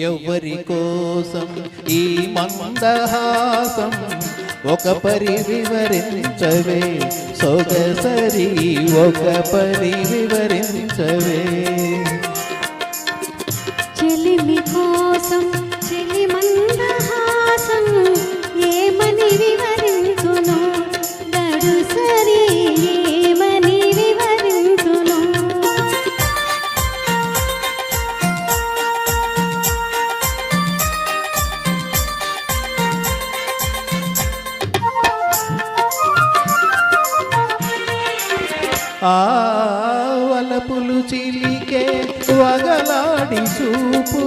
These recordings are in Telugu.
ఎవరి కోసం ఈ మందహాసం ఒక పరి వివరించవే సొగసరి ఒక పరి వివరించవే చెలిమి కోసం చెలి మందహాసం ఏమని వివరించును దడుసరి ఏమని వివరించును వలపులు చిలికే వగలాడి చూపు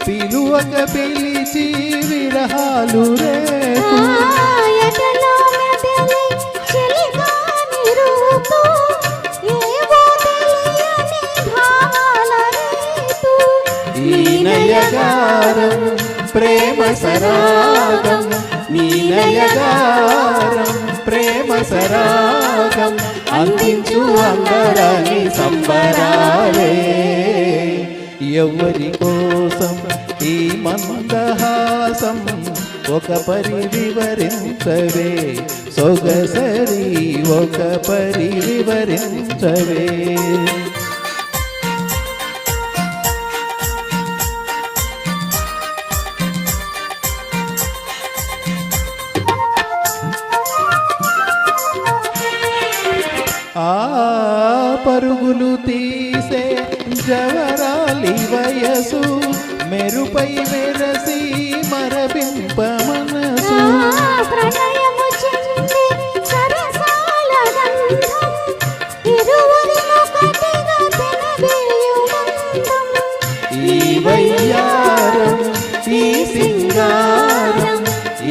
పిలువక పిలిచి విరహాలు రేపు ఈ నయగారం ప్రేమ సరాగం నీ నయగారం ప్రేమ సరాగం అందించు అందరాని సంబరాలే ఎవరి కోసం ఈ మందహాసం ఒక పరి వివరించవే సొగసరి ఒక పరి వివరించవే పరుగులు తీసే జవరాలి వయసు మెరుపై మెరసి మరపింప మనసు ఈ వయ్యారం ఈ సింగారం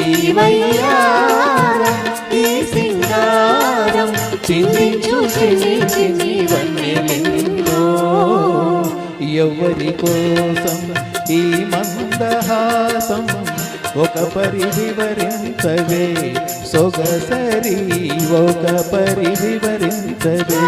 ఈ వయ్యారం ఈ సింగారం చిందించు చిన్ని చిన్ని వన్నెలెన్నో ఎవరి కోసం ఈ మందహాసం ఒక పరి వివరించవే సొగసరి ఒక పరి వివరించవే